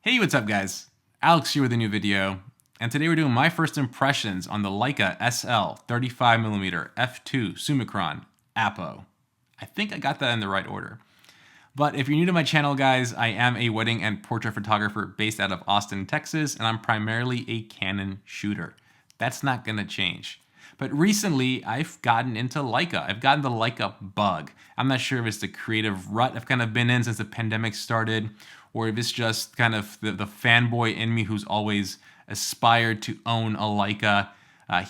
Hey, what's up guys? Alex here with a new video, and today we're doing my first impressions on the Leica SL 35mm f2 Summicron APO. I think I got that in the right order. But if you're new to my channel guys, I am a wedding and portrait photographer based out of Austin, Texas, and I'm primarily a Canon shooter. That's not gonna change. But recently, I've gotten into Leica. I've gotten the Leica bug. I'm not sure if it's the creative rut I've kind of been in since the pandemic started, or if it's just kind of the fanboy in me who's always aspired to own a Leica.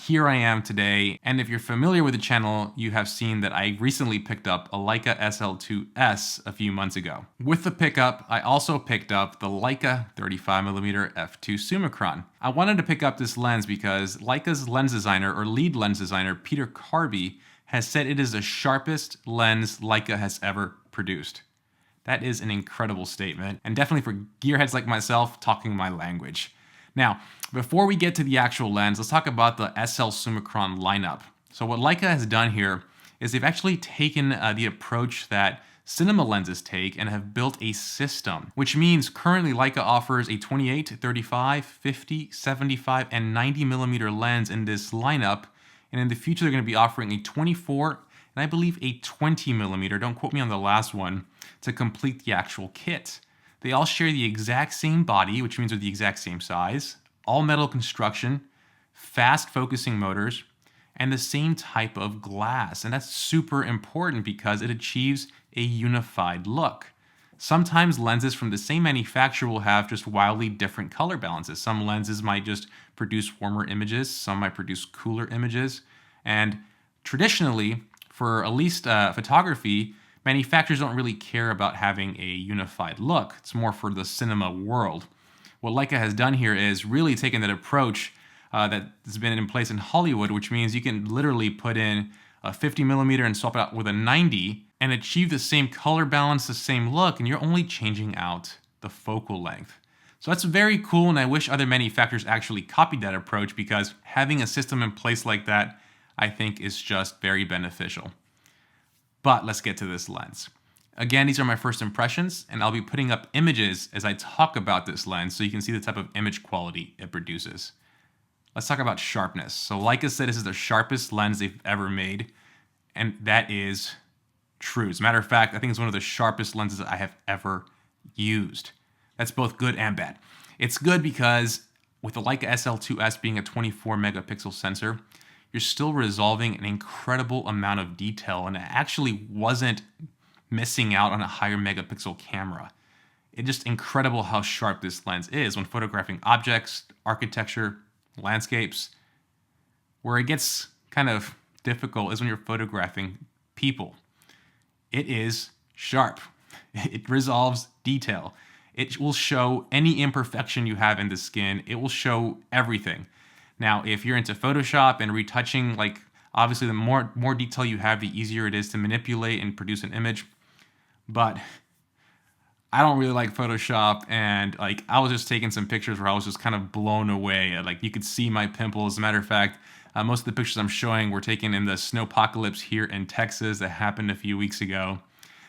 Here I am today, and if you're familiar with the channel, you have seen that I recently picked up a Leica SL2S a few months ago. With the pickup, I also picked up the Leica 35mm f2 Summicron. I wanted to pick up this lens because Leica's lens designer, or lead lens designer, Peter Carby, has said it is the sharpest lens Leica has ever produced. That is an incredible statement, and definitely for gearheads like myself talking my language. Now, before we get to the actual lens, let's talk about the SL Summicron lineup. So what Leica has done here is they've actually taken the approach that cinema lenses take and have built a system, which means currently Leica offers a 28, 35, 50, 75, and 90mm lens in this lineup, and in the future they're going to be offering a 24 and I believe a 20mm, don't quote me on the last one, to complete the actual kit. They all share the exact same body, which means they're the exact same size, all metal construction, fast focusing motors, and the same type of glass. And that's super important because it achieves a unified look. Sometimes lenses from the same manufacturer will have just wildly different color balances. Some lenses might just produce warmer images, some might produce cooler images, and traditionally, for at least photography, manufacturers don't really care about having a unified look. It's more for the cinema world. What Leica has done here is really taken that approach that's been in place in Hollywood, which means you can literally put in a 50mm and swap it out with a 90 and achieve the same color balance, the same look, and you're only changing out the focal length. So that's very cool, and I wish other manufacturers actually copied that approach because having a system in place like that, I think, is just very beneficial. But let's get to this lens. Again, these are my first impressions, and I'll be putting up images as I talk about this lens so you can see the type of image quality it produces. Let's talk about sharpness. So Leica said this is the sharpest lens they've ever made, and that is true. As a matter of fact, I think it's one of the sharpest lenses I have ever used. That's both good and bad. It's good because with the Leica SL2S being a 24 megapixel sensor, you're still resolving an incredible amount of detail, and it actually wasn't missing out on a higher megapixel camera. It's just incredible how sharp this lens is when photographing objects, architecture, landscapes. Where it gets kind of difficult is when you're photographing people. It is sharp. It resolves detail. It will show any imperfection you have in the skin. It will show everything. Now, if you're into Photoshop and retouching, like obviously the more detail you have, the easier it is to manipulate and produce an image. But I don't really like Photoshop, and like I was just taking some pictures where I was just kind of blown away. Like you could see my pimples. As a matter of fact, most of the pictures I'm showing were taken in the snowpocalypse here in Texas that happened a few weeks ago.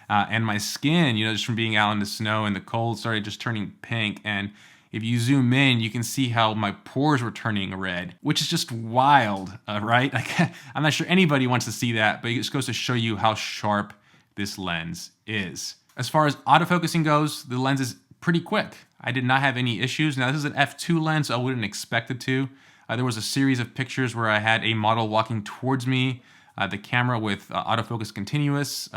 And my skin, just from being out in the snow and the cold, started just turning pink. And if you zoom in, you can see how my pores were turning red, which is just wild, right? Like, I'm not sure anybody wants to see that, but it just goes to show you how sharp this lens is. As far as autofocusing goes, the lens is pretty quick. I did not have any issues. Now, this is an f2 lens, so I wouldn't expect it to. There was a series of pictures where I had a model walking towards me. The camera with autofocus continuous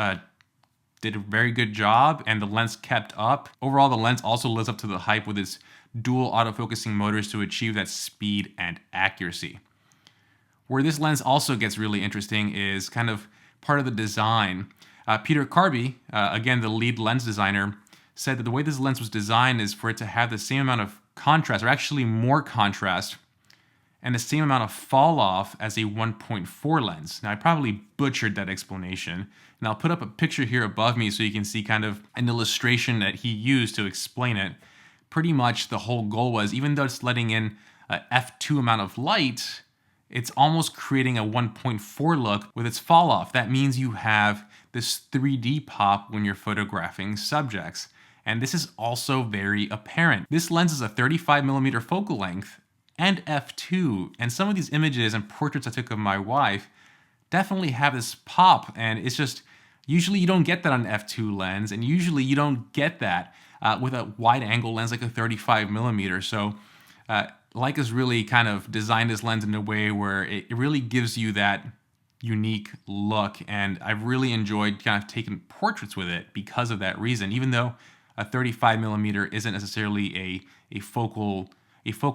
did a very good job, and the lens kept up. Overall, the lens also lives up to the hype with its dual autofocusing motors to achieve that speed and accuracy. Where this lens also gets really interesting is kind of part of the design. Peter Carby, again the lead lens designer, said that the way this lens was designed is for it to have the same amount of contrast, or actually more contrast, and the same amount of fall off as a 1.4 lens. Now I probably butchered that explanation, and I'll put up a picture here above me so you can see kind of an illustration that he used to explain it. Pretty much the whole goal was, even though it's letting in a f2 amount of light, it's almost creating a 1.4 look with its fall off. That means you have this 3D pop when you're photographing subjects. And this is also very apparent. This lens is a 35mm focal length and f2, and some of these images and portraits I took of my wife definitely have this pop, and it's just, usually you don't get that on an f2 lens, and usually you don't get that with a wide angle lens like a 35mm. So Leica's really kind of designed this lens in a way where it really gives you that unique look, and I've really enjoyed kind of taking portraits with it because of that reason, even though a 35mm isn't necessarily a focal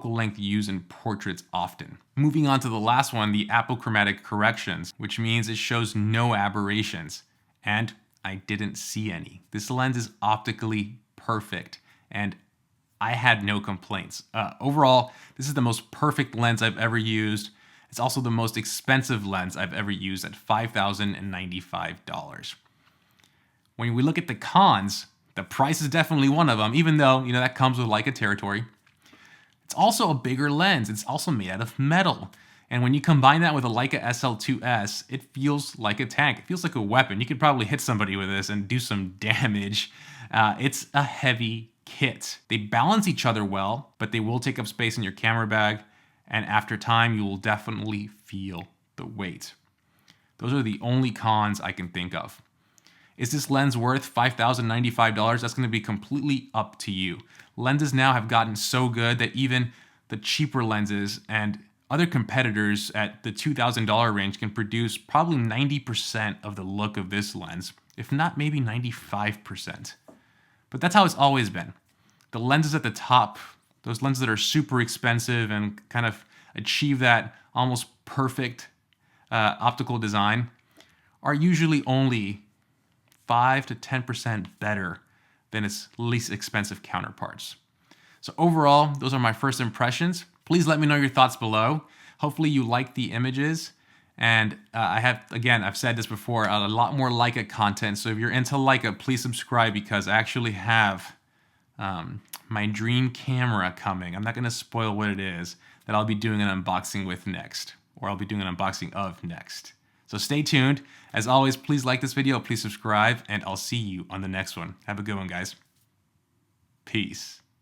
length used in portraits often. Moving on to the last one, the APO Chromatic Corrections, which means it shows no aberrations, and I didn't see any. This lens is optically perfect, and I had no complaints. Overall, this is the most perfect lens I've ever used. It's also the most expensive lens I've ever used at $5,095. When we look at the cons, the price is definitely one of them, even though, you know, that comes with Leica territory. It's also a bigger lens. It's also made out of metal. And when you combine that with a Leica SL2S, it feels like a tank. It feels like a weapon. You could probably hit somebody with this and do some damage. It's a heavy kit. They balance each other well, but they will take up space in your camera bag. And after time, you will definitely feel the weight. Those are the only cons I can think of. Is this lens worth $5,095? That's going to be completely up to you. Lenses now have gotten so good that even the cheaper lenses and other competitors at the $2,000 range can produce probably 90% of the look of this lens, if not maybe 95%. But that's how it's always been. The lenses at the top, those lenses that are super expensive and kind of achieve that almost perfect optical design, are usually only 5 to 10% better than its least expensive counterparts. So overall, those are my first impressions. Please let me know your thoughts below. Hopefully you like the images. And I've said this before, a lot more Leica content. So if you're into Leica, please subscribe, because I actually have my dream camera coming. I'm not gonna spoil what it is, that I'll be doing an unboxing with next, or I'll be doing an unboxing of next. So stay tuned. As always, please like this video, please subscribe, and I'll see you on the next one. Have a good one, guys. Peace.